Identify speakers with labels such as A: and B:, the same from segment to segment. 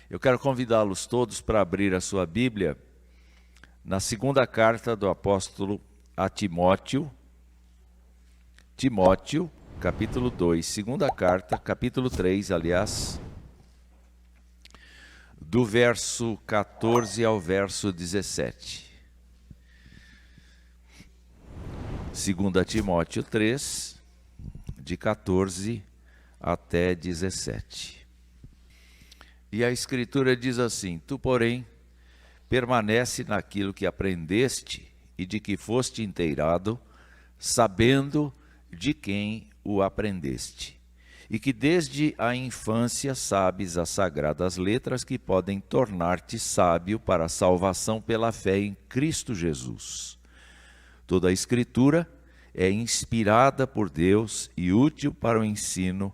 A: Eu quero convidá-los todos para abrir a sua Bíblia na segunda carta do apóstolo a Timóteo, capítulo 2, segunda carta, capítulo 3, aliás, do verso 14 ao verso 17. 2 Timóteo 3, de 14 até 17. E a Escritura diz assim: Tu, porém, permanece naquilo que aprendeste e de que foste inteirado, sabendo de quem o aprendeste, e que desde a infância sabes as sagradas letras que podem tornar-te sábio para a salvação pela fé em Cristo Jesus. Toda a Escritura é inspirada por Deus e útil para o ensino,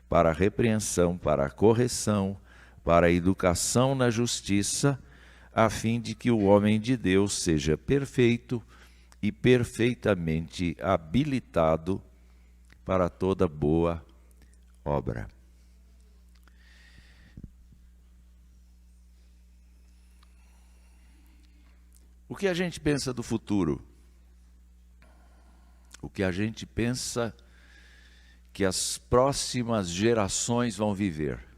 A: para a repreensão, para a correção, para a educação na justiça, a fim de que o homem de Deus seja perfeito e perfeitamente habilitado para toda boa obra. O que a gente pensa do futuro? O que a gente pensa que as próximas gerações vão viver?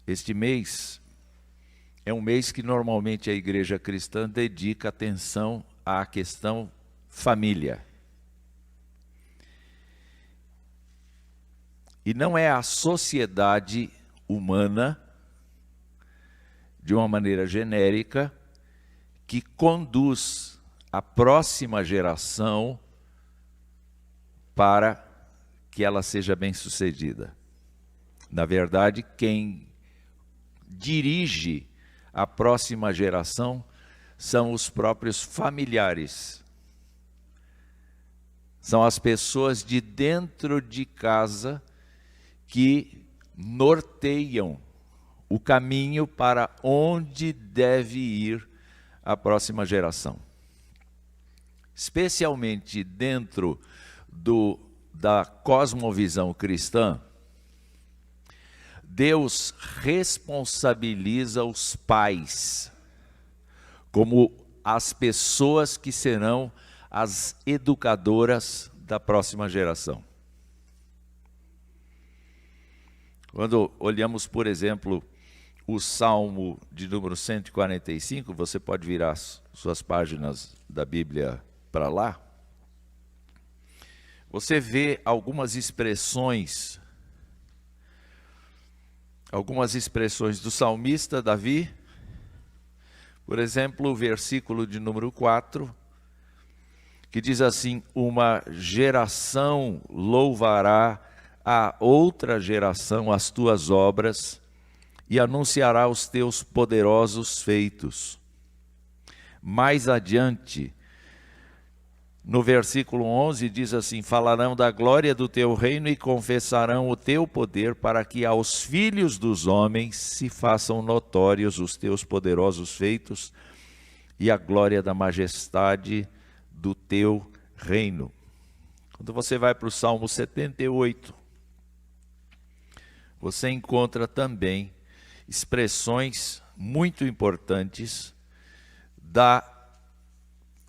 A: Este mês é um mês que normalmente a igreja cristã dedica atenção à questão família. E não é a sociedade humana, de uma maneira genérica, que conduz a próxima geração para que ela seja bem-sucedida. Na verdade, quem dirige a próxima geração são os próprios familiares. São as pessoas de dentro de casa que norteiam o caminho para onde deve ir a próxima geração. Especialmente dentro da cosmovisão cristã, Deus responsabiliza os pais como as pessoas que serão as educadoras da próxima geração. Quando olhamos, por exemplo, o Salmo de número 145, você pode virar suas páginas da Bíblia para lá, você vê algumas expressões do salmista Davi. Por exemplo, o versículo de número 4, que diz assim: uma geração louvará a outra geração as tuas obras e anunciará os teus poderosos feitos. Mais adiante, no versículo 11, diz assim: falarão da glória do teu reino e confessarão o teu poder, para que aos filhos dos homens se façam notórios os teus poderosos feitos e a glória da majestade do teu reino. Quando você vai para o Salmo 78, você encontra também expressões muito importantes da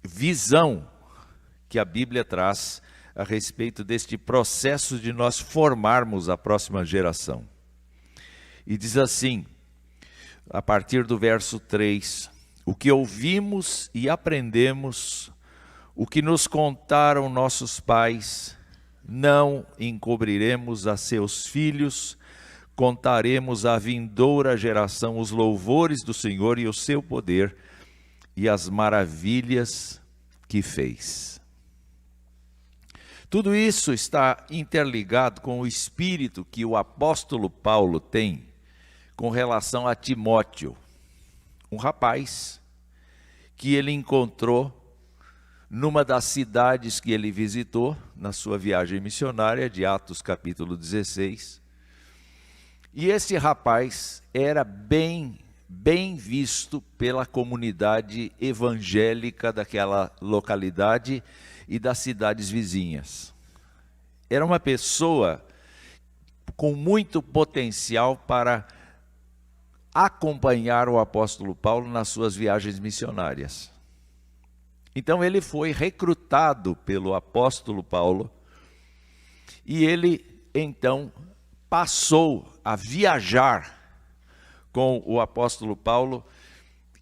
A: visão que a Bíblia traz a respeito deste processo de nós formarmos a próxima geração. E diz assim, a partir do verso 3, o que ouvimos e aprendemos, o que nos contaram nossos pais, não encobriremos a seus filhos, contaremos à vindoura geração os louvores do Senhor e o seu poder e as maravilhas que fez. Tudo isso está interligado com o espírito que o apóstolo Paulo tem com relação a Timóteo, um rapaz que ele encontrou numa das cidades que ele visitou na sua viagem missionária, de Atos capítulo 16. E esse rapaz era bem visto pela comunidade evangélica daquela localidade e das cidades vizinhas. Era uma pessoa com muito potencial para acompanhar o apóstolo Paulo nas suas viagens missionárias. Então ele foi recrutado pelo apóstolo Paulo e ele então passou a viajar com o apóstolo Paulo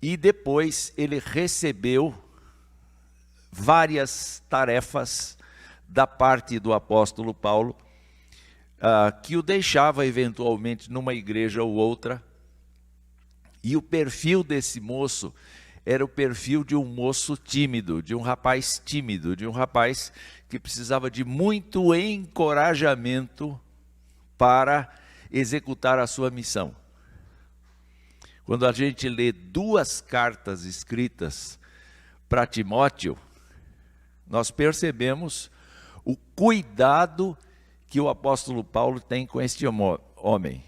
A: e depois ele recebeu várias tarefas da parte do apóstolo Paulo, que o deixava eventualmente numa igreja ou outra. E o perfil desse moço era o perfil de um moço tímido, de um rapaz tímido, de um rapaz que precisava de muito encorajamento para executar a sua missão. Quando a gente lê 2 cartas escritas para Timóteo, nós percebemos o cuidado que o apóstolo Paulo tem com este homem.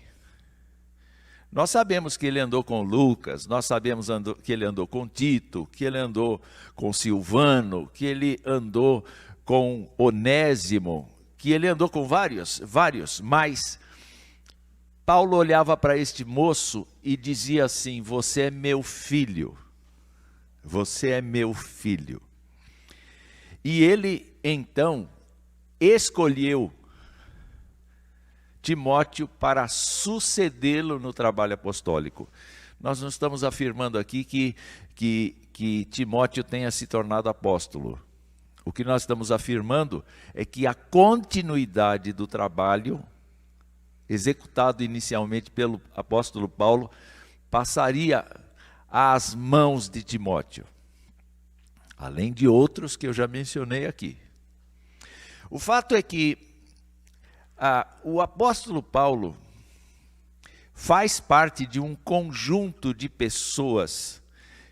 A: Nós sabemos que ele andou com Lucas, nós sabemos que ele andou com Tito, que ele andou com Silvano, que ele andou com Onésimo, que ele andou com vários, mas Paulo olhava para este moço e dizia assim: você é meu filho, você é meu filho. E ele então escolheu Timóteo para sucedê-lo no trabalho apostólico. Nós não estamos afirmando aqui que Timóteo tenha se tornado apóstolo. O que nós estamos afirmando é que a continuidade do trabalho executado inicialmente pelo apóstolo Paulo passaria às mãos de Timóteo, além de outros que eu já mencionei aqui. O fato é que o apóstolo Paulo faz parte de um conjunto de pessoas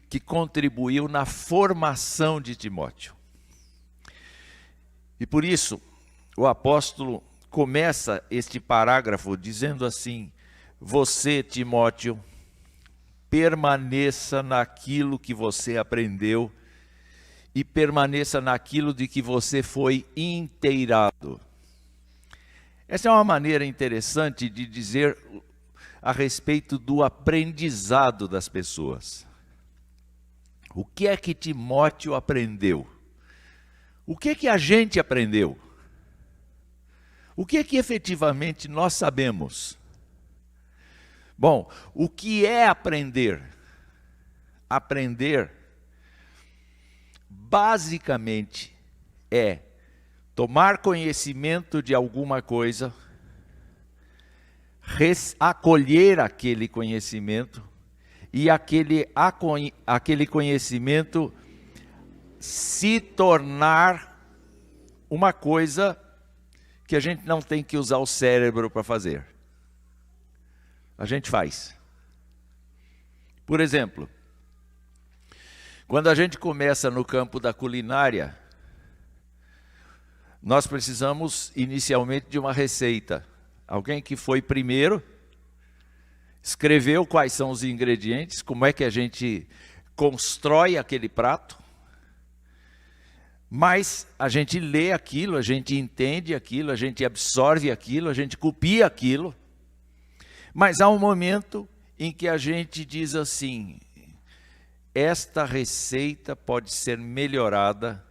A: que contribuiu na formação de Timóteo. E por isso, o apóstolo começa este parágrafo dizendo assim: você, Timóteo, permaneça naquilo que você aprendeu e permaneça naquilo de que você foi inteirado. Essa é uma maneira interessante de dizer a respeito do aprendizado das pessoas. O que é que Timóteo aprendeu? O que é que a gente aprendeu? O que é que efetivamente nós sabemos? Bom, o que é aprender? Aprender, basicamente, é tomar conhecimento de alguma coisa, acolher aquele conhecimento e aquele conhecimento se tornar uma coisa que a gente não tem que usar o cérebro para fazer. A gente faz. Por exemplo, quando a gente começa no campo da culinária, nós precisamos inicialmente de uma receita. Alguém que foi primeiro, escreveu quais são os ingredientes, como é que a gente constrói aquele prato, mas a gente lê aquilo, a gente entende aquilo, a gente absorve aquilo, a gente copia aquilo, mas há um momento em que a gente diz assim: esta receita pode ser melhorada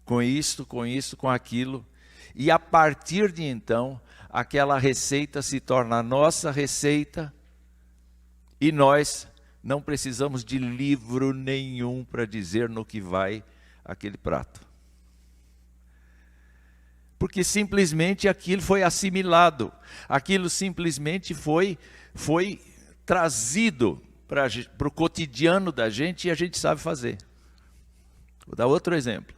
A: com isto, com aquilo, e a partir de então, aquela receita se torna a nossa receita, e nós não precisamos de livro nenhum para dizer no que vai aquele prato. Porque simplesmente aquilo foi assimilado, aquilo simplesmente foi trazido para o cotidiano da gente e a gente sabe fazer. Vou dar outro exemplo.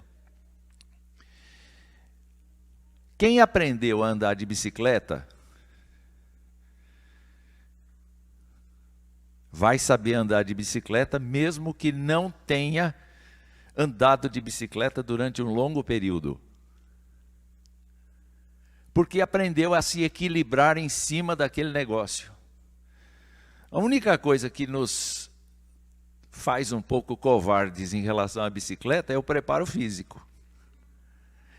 A: Quem aprendeu a andar de bicicleta vai saber andar de bicicleta mesmo que não tenha andado de bicicleta durante um longo período. Porque aprendeu a se equilibrar em cima daquele negócio. A única coisa que nos faz um pouco covardes em relação à bicicleta é o preparo físico.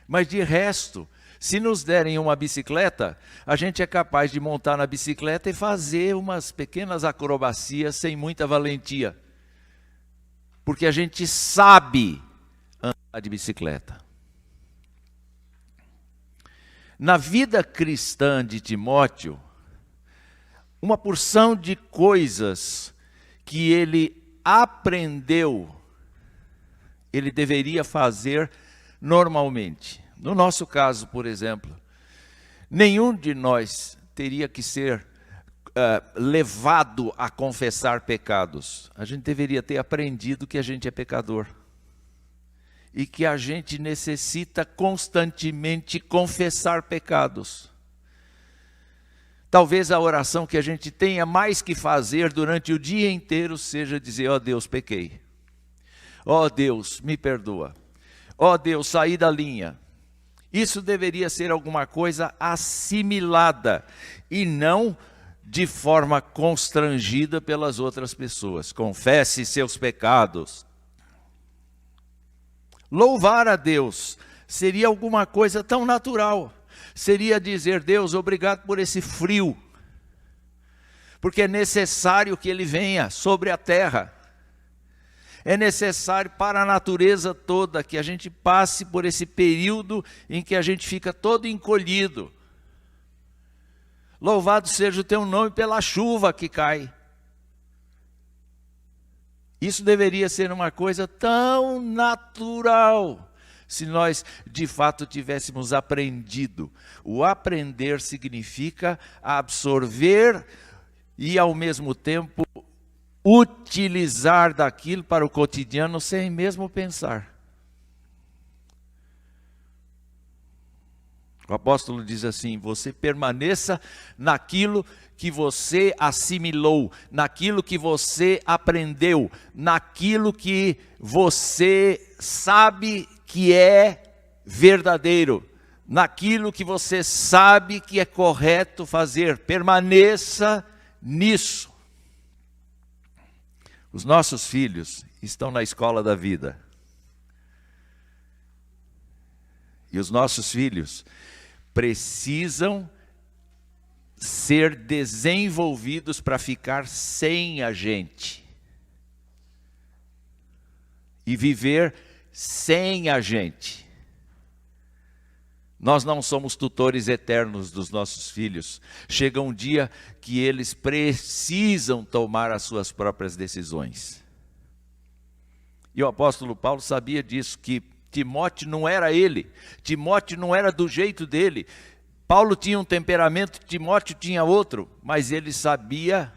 A: Mas de resto, Se nos derem uma bicicleta, a gente é capaz de montar na bicicleta e fazer umas pequenas acrobacias sem muita valentia. Porque a gente sabe andar de bicicleta. Na vida cristã de Timóteo, uma porção de coisas que ele aprendeu, ele deveria fazer normalmente. No nosso caso, por exemplo, nenhum de nós teria que ser levado a confessar pecados. A gente deveria ter aprendido que a gente é pecador. E que a gente necessita constantemente confessar pecados. Talvez a oração que a gente tenha mais que fazer durante o dia inteiro seja dizer: ó Deus, pequei. Ó Deus, me perdoa. Ó Deus, saí da linha. Isso deveria ser alguma coisa assimilada e não de forma constrangida pelas outras pessoas. Confesse seus pecados. Louvar a Deus seria alguma coisa tão natural. Seria dizer: Deus, obrigado por esse frio, porque é necessário que ele venha sobre a terra. É necessário para a natureza toda que a gente passe por esse período em que a gente fica todo encolhido. Louvado seja o teu nome pela chuva que cai. Isso deveria ser uma coisa tão natural, se nós de fato tivéssemos aprendido. O aprender significa absorver e ao mesmo tempo utilizar daquilo para o cotidiano sem mesmo pensar. O apóstolo diz assim: você permaneça naquilo que você assimilou, naquilo que você aprendeu, naquilo que você sabe que é verdadeiro, naquilo que você sabe que é correto fazer. Permaneça nisso. Os nossos filhos estão na escola da vida. E os nossos filhos precisam ser desenvolvidos para ficar sem a gente. E viver sem a gente. Nós não somos tutores eternos dos nossos filhos. Chega um dia que eles precisam tomar as suas próprias decisões. E o apóstolo Paulo sabia disso, que Timóteo não era ele. Timóteo não era do jeito dele. Paulo tinha um temperamento, Timóteo tinha outro. Mas ele sabia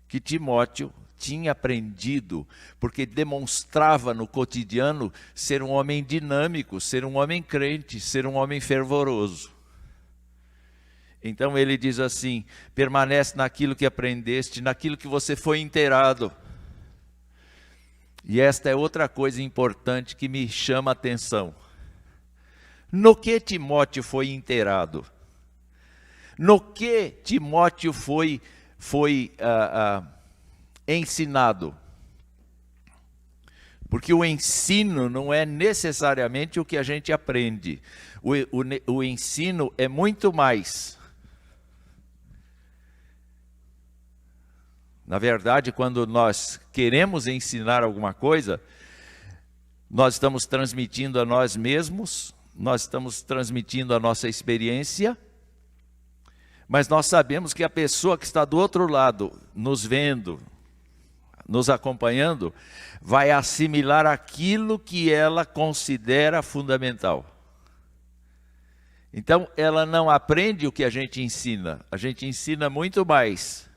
A: que Timóteo tinha aprendido, porque demonstrava no cotidiano ser um homem dinâmico, ser um homem crente, ser um homem fervoroso. Então ele diz assim: permanece naquilo que aprendeste, naquilo que você foi inteirado. E esta é outra coisa importante que me chama a atenção. No que Timóteo foi inteirado? No que Timóteo foi ensinado? Porque o ensino não é necessariamente o que a gente aprende. O ensino é muito mais. Na verdade, quando nós queremos ensinar alguma coisa, nós estamos transmitindo a nós mesmos, nós estamos transmitindo a nossa experiência, mas nós sabemos que a pessoa que está do outro lado, nos vendo, nos acompanhando, vai assimilar aquilo que ela considera fundamental. Então, ela não aprende o que a gente ensina muito mais.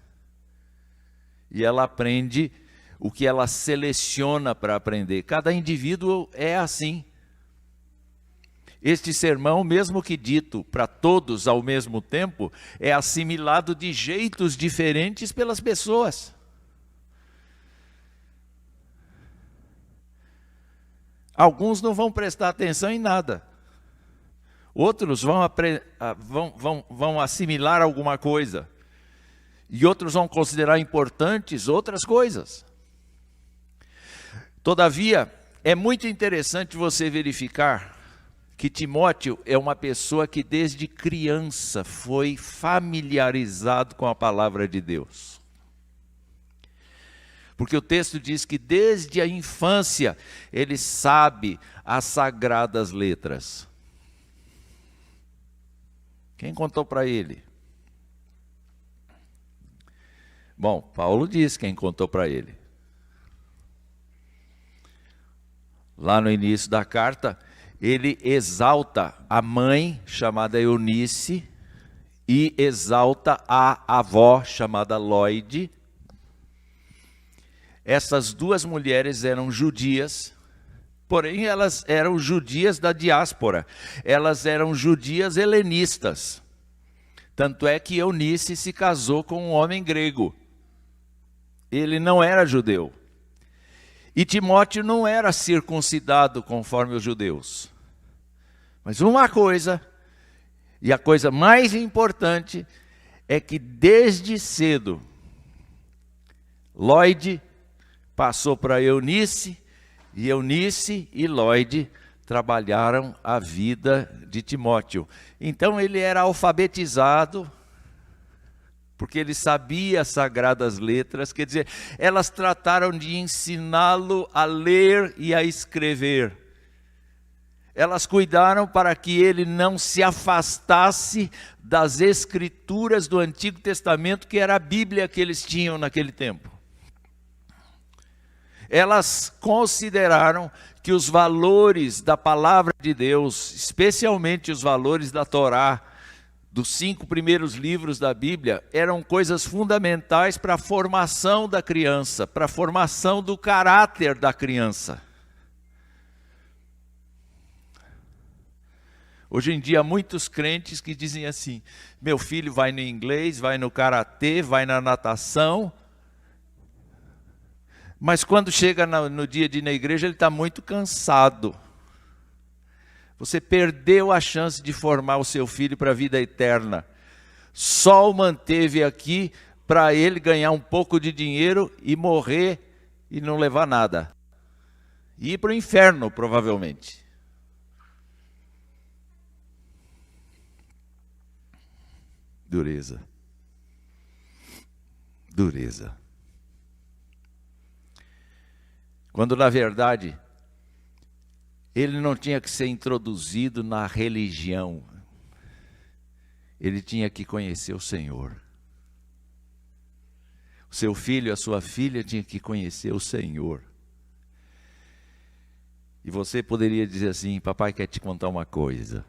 A: E ela aprende o que ela seleciona para aprender. Cada indivíduo é assim. Este sermão, mesmo que dito para todos ao mesmo tempo, é assimilado de jeitos diferentes pelas pessoas. Alguns não vão prestar atenção em nada. Outros vão assimilar alguma coisa. E outros vão considerar importantes outras coisas. Todavia, é muito interessante você verificar que Timóteo é uma pessoa que desde criança foi familiarizado com a palavra de Deus. Porque o texto diz que desde a infância ele sabe as sagradas letras. Quem contou para ele? Bom, Paulo diz quem contou para ele. Lá no início da carta, ele exalta a mãe, chamada Eunice, e exalta a avó, chamada Loide. Essas duas mulheres eram judias, porém elas eram judias da diáspora, elas eram judias helenistas. Tanto é que Eunice se casou com um homem grego. Ele não era judeu. E Timóteo não era circuncidado conforme os judeus. Mas uma coisa, e a coisa mais importante, é que desde cedo, Loide passou para Eunice, e Eunice e Loide trabalharam a vida de Timóteo. Então ele era alfabetizado, porque ele sabia as sagradas letras, quer dizer, elas trataram de ensiná-lo a ler e a escrever. Elas cuidaram para que ele não se afastasse das escrituras do Antigo Testamento, que era a Bíblia que eles tinham naquele tempo. Elas consideraram que os valores da palavra de Deus, especialmente os valores da Torá, dos 5 primeiros livros da Bíblia, eram coisas fundamentais para a formação da criança, para a formação do caráter da criança. Hoje em dia, há muitos crentes que dizem assim: meu filho vai no inglês, vai no karatê, vai na natação, mas quando chega no dia de ir na igreja, ele está muito cansado. Você perdeu a chance de formar o seu filho para a vida eterna. Só o manteve aqui para ele ganhar um pouco de dinheiro e morrer e não levar nada. E ir para o inferno, provavelmente. Dureza. Dureza. Quando, na verdade, ele não tinha que ser introduzido na religião. Ele tinha que conhecer o Senhor. O seu filho, a sua filha tinha que conhecer o Senhor. E você poderia dizer assim: papai quer te contar uma coisa.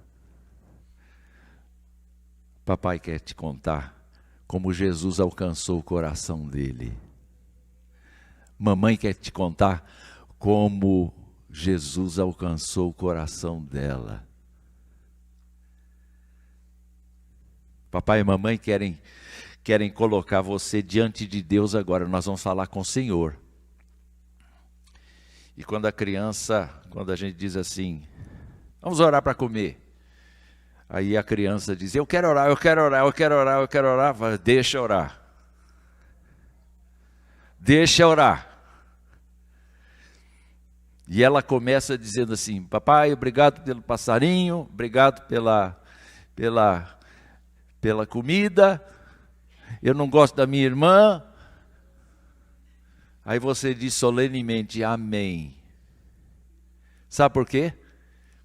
A: Papai quer te contar como Jesus alcançou o coração dele. Mamãe quer te contar como Jesus alcançou o coração dela. Papai e mamãe querem colocar você diante de Deus agora. Nós vamos falar com o Senhor. E quando a gente diz assim: vamos orar para comer. Aí a criança diz: eu quero orar, eu quero orar, eu quero orar, eu quero orar. Fala: deixa orar. Deixa orar. E ela começa dizendo assim: papai, obrigado pelo passarinho, obrigado pela comida, eu não gosto da minha irmã. Aí você diz solenemente: amém. Sabe por quê?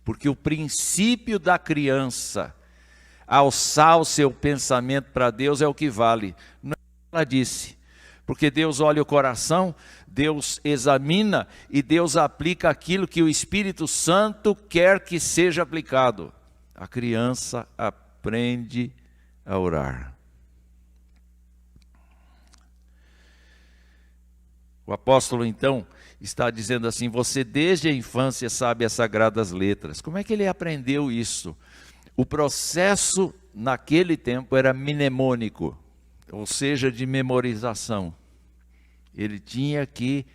A: Porque o princípio da criança alçar o seu pensamento para Deus é o que vale. Não é o que ela disse. Porque Deus olha o coração, Deus examina e Deus aplica aquilo que o Espírito Santo quer que seja aplicado. A criança aprende a orar. O apóstolo então está dizendo assim: você desde a infância sabe as sagradas letras. Como é que ele aprendeu isso? O processo naquele tempo era mnemônico, ou seja, de memorização. Ele tinha que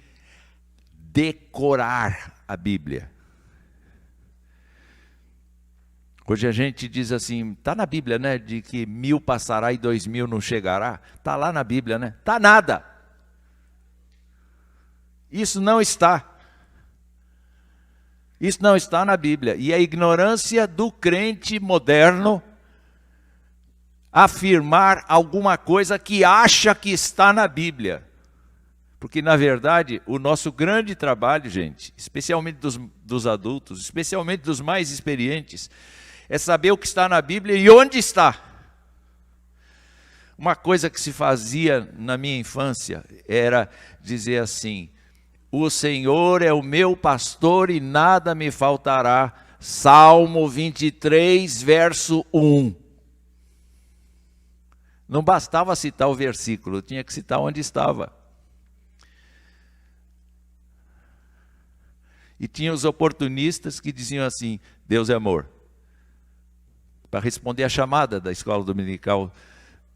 A: decorar a Bíblia. Hoje a gente diz assim: está na Bíblia, né? De que 1000 passará e 2000 não chegará. Está lá na Bíblia, né? Está nada. Isso não está. Isso não está na Bíblia. E a ignorância do crente moderno afirmar alguma coisa que acha que está na Bíblia. Porque, na verdade, o nosso grande trabalho, gente, especialmente dos adultos, especialmente dos mais experientes, é saber o que está na Bíblia e onde está. Uma coisa que se fazia na minha infância era dizer assim: o Senhor é o meu pastor e nada me faltará. Salmo 23, verso 1. Não bastava citar o versículo, tinha que citar onde estava. E tinha os oportunistas que diziam assim: Deus é amor. Para responder a chamada da escola dominical: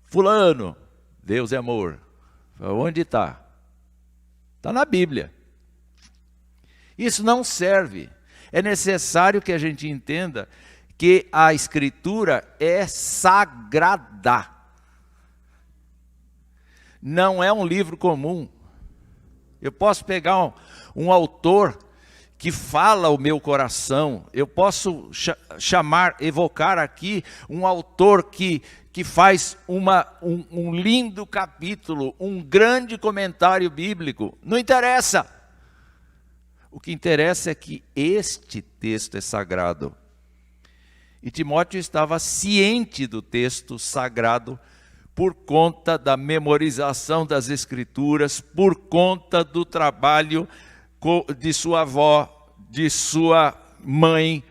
A: fulano, Deus é amor. Onde está? Está na Bíblia. Isso não serve. É necessário que a gente entenda que a Escritura é sagrada. Não é um livro comum. Eu posso pegar um autor que fala o meu coração. Eu posso evocar aqui um autor que faz um lindo capítulo, um grande comentário bíblico. Não interessa. O que interessa é que este texto é sagrado. E Timóteo estava ciente do texto sagrado por conta da memorização das Escrituras, por conta do trabalho de sua avó, de sua mãe.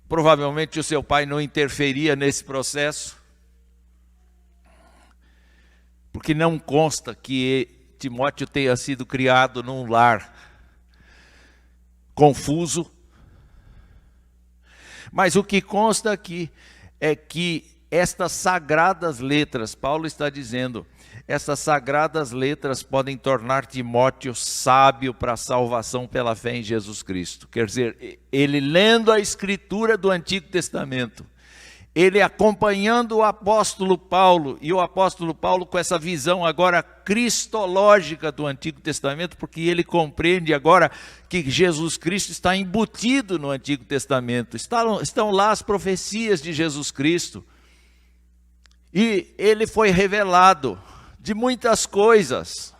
A: Provavelmente o seu pai não interferia nesse processo, porque não consta que Timóteo tenha sido criado num lar confuso. Mas o que consta aqui é que estas sagradas letras, Paulo está dizendo, essas sagradas letras podem tornar Timóteo sábio para a salvação pela fé em Jesus Cristo. Quer dizer, ele lendo a Escritura do Antigo Testamento, ele acompanhando o apóstolo Paulo, e o apóstolo Paulo com essa visão agora cristológica do Antigo Testamento, porque ele compreende agora que Jesus Cristo está embutido no Antigo Testamento, estão lá as profecias de Jesus Cristo, e ele foi revelado de muitas coisas,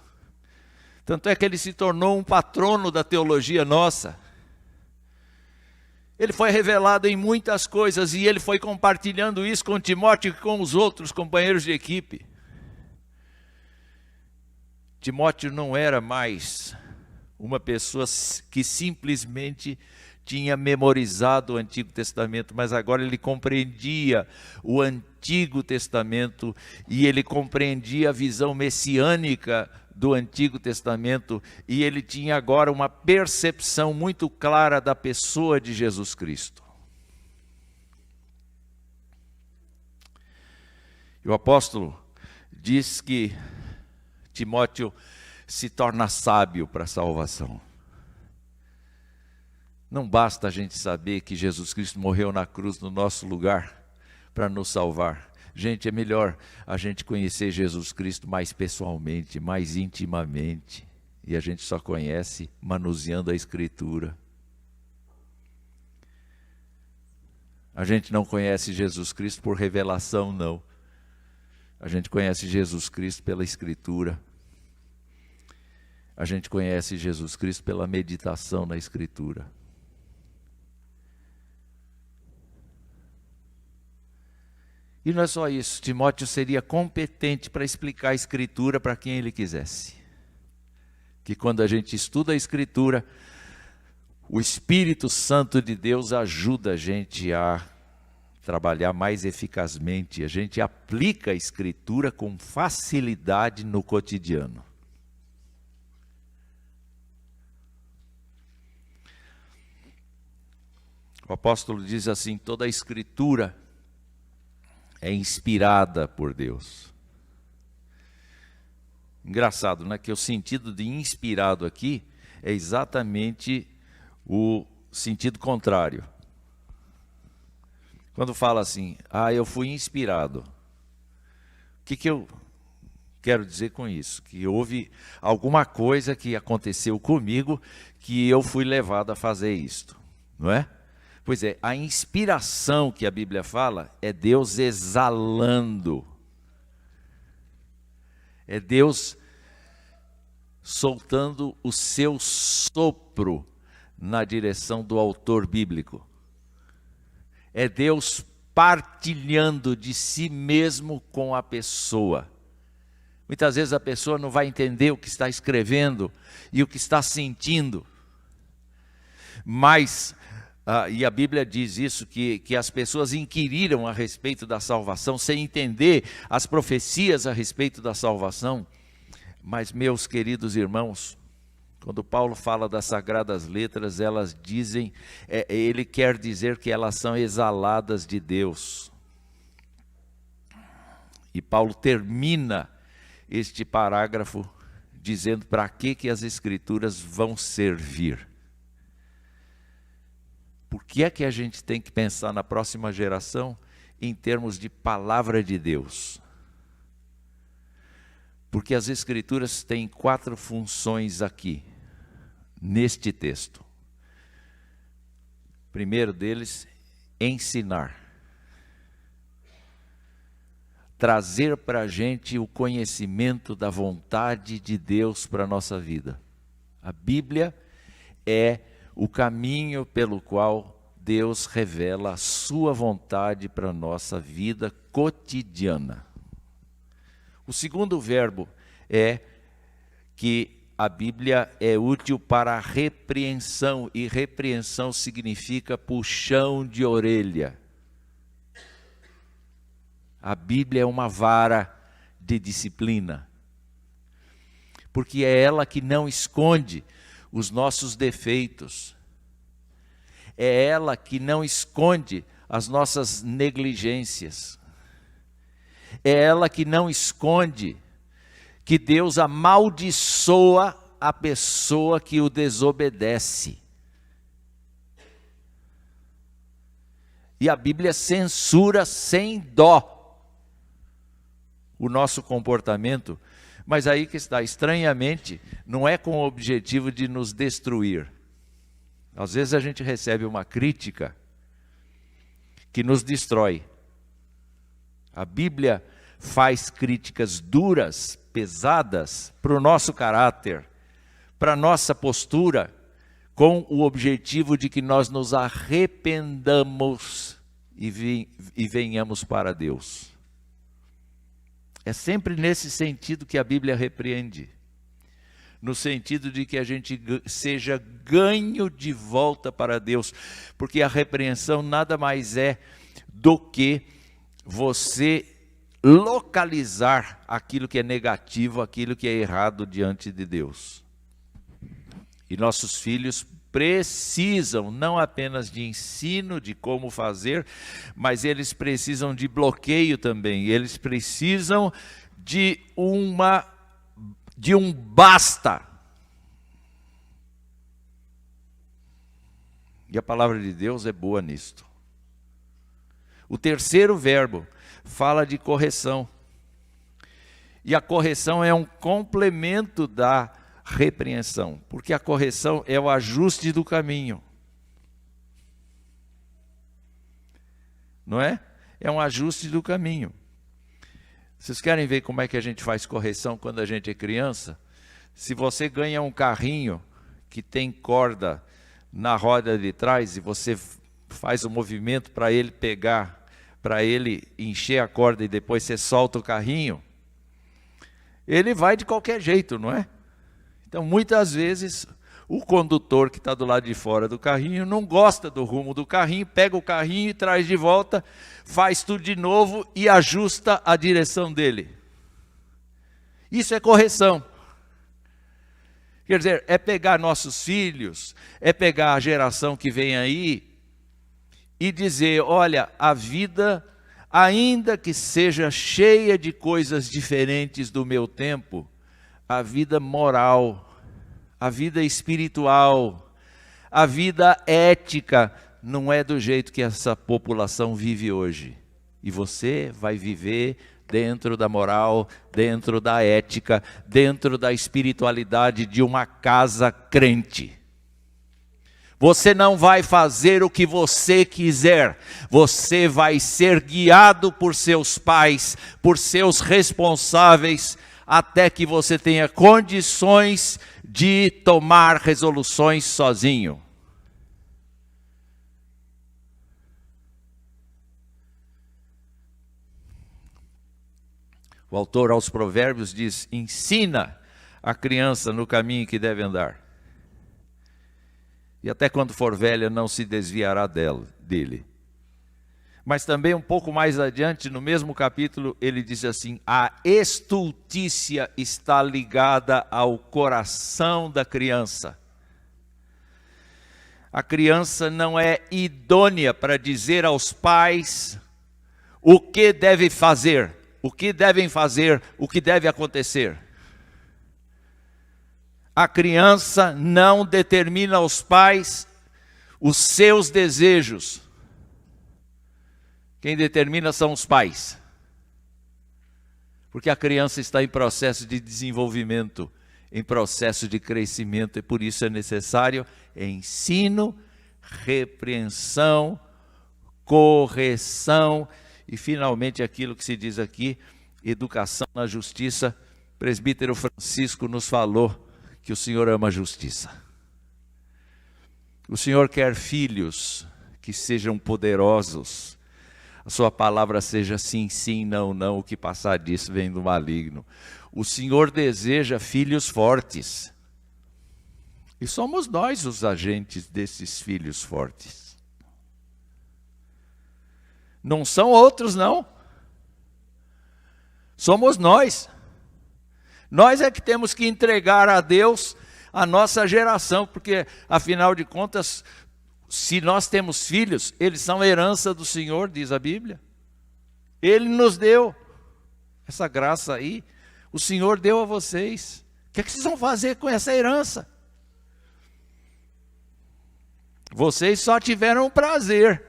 A: tanto é que ele se tornou um patrono da teologia nossa. Ele foi revelado em muitas coisas e ele foi compartilhando isso com Timóteo e com os outros companheiros de equipe. Timóteo não era mais uma pessoa que simplesmente tinha memorizado o Antigo Testamento, mas agora ele compreendia o Antigo Testamento e ele compreendia a visão messiânica do Antigo Testamento, e ele tinha agora uma percepção muito clara da pessoa de Jesus Cristo. E o apóstolo diz que Timóteo se torna sábio para a salvação. Não basta a gente saber que Jesus Cristo morreu na cruz no nosso lugar para nos salvar. Gente, é melhor a gente conhecer Jesus Cristo mais pessoalmente, mais intimamente. E a gente só conhece manuseando a Escritura. A gente não conhece Jesus Cristo por revelação, não. A gente conhece Jesus Cristo pela Escritura. A gente conhece Jesus Cristo pela meditação na Escritura. E não é só isso, Timóteo seria competente para explicar a Escritura para quem ele quisesse. Que quando a gente estuda a Escritura, o Espírito Santo de Deus ajuda a gente a trabalhar mais eficazmente. A gente aplica a Escritura com facilidade no cotidiano. O apóstolo diz assim: toda a Escritura é inspirada por Deus. Engraçado, né? Que o sentido de inspirado aqui é exatamente o sentido contrário. Quando fala assim, eu fui inspirado. O que eu quero dizer com isso? Que houve alguma coisa que aconteceu comigo que eu fui levado a fazer isto. não é? Pois é, a inspiração que a Bíblia fala é Deus exalando. É Deus soltando o seu sopro na direção do autor bíblico. É Deus partilhando de si mesmo com a pessoa. Muitas vezes a pessoa não vai entender o que está escrevendo e o que está sentindo. Mas, e a Bíblia diz isso, que as pessoas inquiriram a respeito da salvação, sem entender as profecias a respeito da salvação. Mas, meus queridos irmãos, quando Paulo fala das Sagradas Letras, elas dizem, ele quer dizer que elas são exaladas de Deus. E Paulo termina este parágrafo dizendo para que as Escrituras vão servir. Por que é que a gente tem que pensar na próxima geração em termos de palavra de Deus? Porque as Escrituras têm 4 funções aqui, neste texto. Primeiro deles, ensinar. Trazer para a gente o conhecimento da vontade de Deus para a nossa vida. A Bíblia é o caminho pelo qual Deus revela a sua vontade para a nossa vida cotidiana. O segundo verbo é que a Bíblia é útil para a repreensão, e repreensão significa puxão de orelha. A Bíblia é uma vara de disciplina, porque é ela que não esconde os nossos defeitos, é ela que não esconde as nossas negligências, é ela que não esconde que Deus amaldiçoa a pessoa que o desobedece. E a Bíblia censura sem dó o nosso comportamento, mas aí que está, estranhamente, não é com o objetivo de nos destruir. Às vezes a gente recebe uma crítica que nos destrói. A Bíblia faz críticas duras, pesadas, para o nosso caráter, para a nossa postura, com o objetivo de que nós nos arrependamos e venhamos para Deus. É sempre nesse sentido que a Bíblia repreende, no sentido de que a gente seja ganho de volta para Deus, porque a repreensão nada mais é do que você localizar aquilo que é negativo, aquilo que é errado diante de Deus. E nossos filhos precisam não apenas de ensino de como fazer, mas eles precisam de bloqueio também. Eles precisam de um basta. E a palavra de Deus é boa nisto. O terceiro verbo fala de correção. E a correção é um complemento da repreensão, porque a correção é o ajuste do caminho. Não é? É um ajuste do caminho. Vocês querem ver como é que a gente faz correção quando a gente é criança? Se você ganha um carrinho que tem corda na roda de trás e você faz o movimento para ele pegar, para ele encher a corda e depois você solta o carrinho, ele vai de qualquer jeito, não é? Então, muitas vezes, o condutor que está do lado de fora do carrinho não gosta do rumo do carrinho, pega o carrinho e traz de volta, faz tudo de novo e ajusta a direção dele. Isso é correção. Quer dizer, é pegar nossos filhos, é pegar a geração que vem aí e dizer, olha, a vida, ainda que seja cheia de coisas diferentes do meu tempo, a vida moral, a vida espiritual, a vida ética não é do jeito que essa população vive hoje. E você vai viver dentro da moral, dentro da ética, dentro da espiritualidade de uma casa crente. Você não vai fazer o que você quiser. Você vai ser guiado por seus pais, por seus responsáveis, até que você tenha condições de tomar resoluções sozinho. O autor aos Provérbios diz: ensina a criança no caminho que deve andar. E até quando for velha não se desviará dele. Mas também um pouco mais adiante, no mesmo capítulo, ele diz assim: a estultícia está ligada ao coração da criança. A criança não é idônea para dizer aos pais o que deve fazer, o que devem fazer, o que deve acontecer. A criança não determina aos pais os seus desejos. Quem determina são os pais. Porque a criança está em processo de desenvolvimento, em processo de crescimento, e por isso é necessário ensino, repreensão, correção e finalmente aquilo que se diz aqui, educação na justiça. O presbítero Francisco nos falou que o Senhor ama a justiça. O Senhor quer filhos que sejam poderosos. A sua palavra seja sim, sim, não, não. O que passar disso vem do maligno. O Senhor deseja filhos fortes. E somos nós os agentes desses filhos fortes. Não são outros, não. Somos nós. Nós é que temos que entregar a Deus a nossa geração, porque, afinal de contas, se nós temos filhos, eles são herança do Senhor, diz a Bíblia. Ele nos deu essa graça aí, o Senhor deu a vocês. O que é que vocês vão fazer com essa herança? Vocês só tiveram o prazer.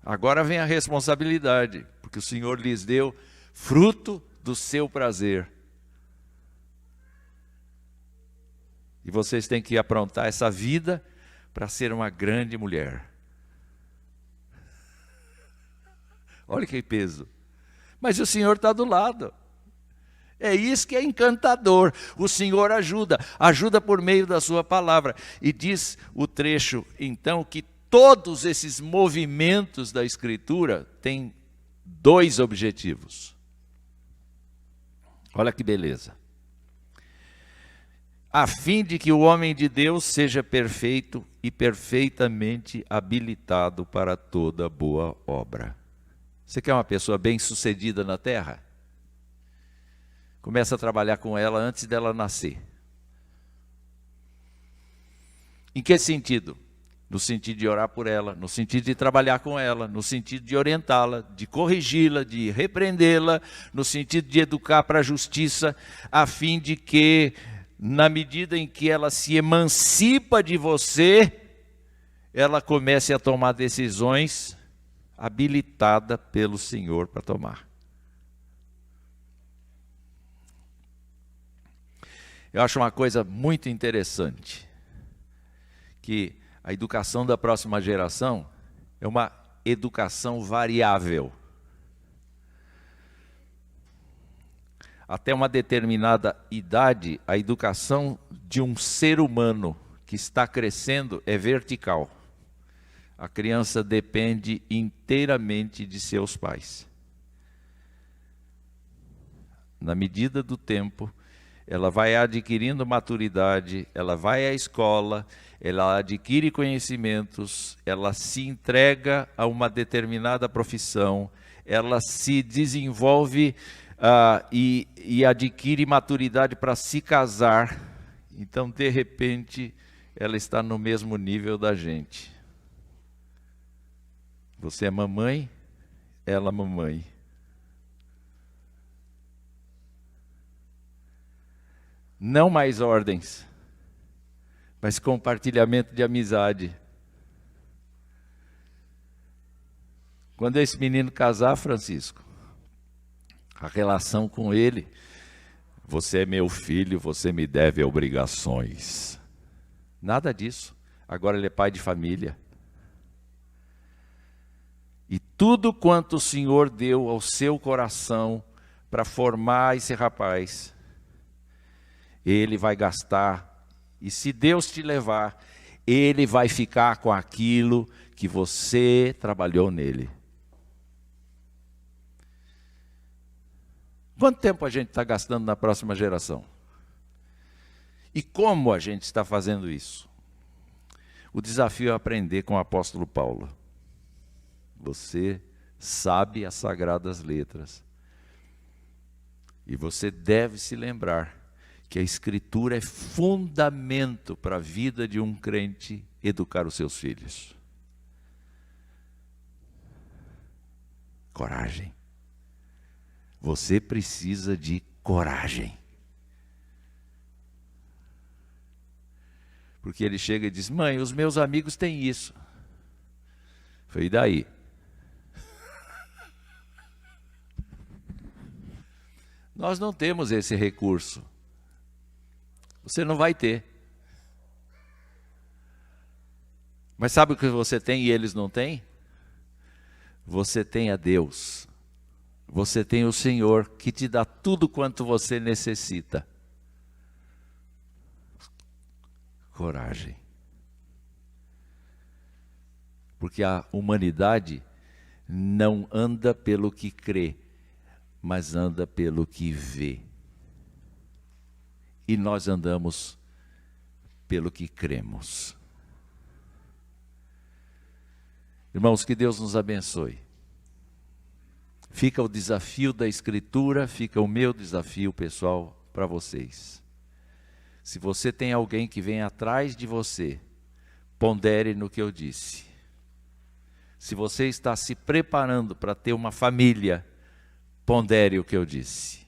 A: Agora vem a responsabilidade, porque o Senhor lhes deu fruto do seu prazer. E vocês têm que aprontar essa vida para ser uma grande mulher. Olha que peso. Mas o Senhor está do lado. É isso que é encantador. O Senhor ajuda por meio da sua palavra. E diz o trecho, então, que todos esses movimentos da Escritura têm dois objetivos. Olha que beleza. A fim de que o homem de Deus seja perfeito e perfeitamente habilitado para toda boa obra. Você quer uma pessoa bem-sucedida na terra? Começa a trabalhar com ela antes dela nascer. Em que sentido? No sentido de orar por ela, no sentido de trabalhar com ela, no sentido de orientá-la, de corrigi-la, de repreendê-la, no sentido de educar para a justiça, a fim de que, na medida em que ela se emancipa de você, ela comece a tomar decisões habilitada pelo Senhor para tomar. Eu acho uma coisa muito interessante, que a educação da próxima geração é uma educação variável. Até uma determinada idade, a educação de um ser humano que está crescendo é vertical. A criança depende inteiramente de seus pais. Na medida do tempo, ela vai adquirindo maturidade, ela vai à escola, ela adquire conhecimentos, ela se entrega a uma determinada profissão, ela se desenvolve e adquire maturidade para se casar. Então, de repente, ela está no mesmo nível da gente. Você é mamãe, ela mamãe. Não mais ordens, mas compartilhamento de amizade. Quando esse menino casar, Francisco, a relação com ele, você é meu filho, você me deve obrigações. Nada disso. Agora ele é pai de família. E tudo quanto o Senhor deu ao seu coração para formar esse rapaz, ele vai gastar. E se Deus te levar, ele vai ficar com aquilo que você trabalhou nele. Quanto tempo a gente está gastando na próxima geração? E como a gente está fazendo isso? O desafio é aprender com o apóstolo Paulo. Você sabe as sagradas letras. E você deve se lembrar que a Escritura é fundamento para a vida de um crente educar os seus filhos. Coragem. Você precisa de coragem. Porque ele chega e diz: mãe, os meus amigos têm isso. Foi daí. Nós não temos esse recurso. Você não vai ter. Mas sabe o que você tem e eles não têm? Você tem a Deus. Você tem o Senhor que te dá tudo quanto você necessita. Coragem. Porque a humanidade não anda pelo que crê, mas anda pelo que vê. E nós andamos pelo que cremos. Irmãos, que Deus nos abençoe. Fica o desafio da Escritura, fica o meu desafio pessoal para vocês. Se você tem alguém que vem atrás de você, pondere no que eu disse. Se você está se preparando para ter uma família, pondere o que eu disse.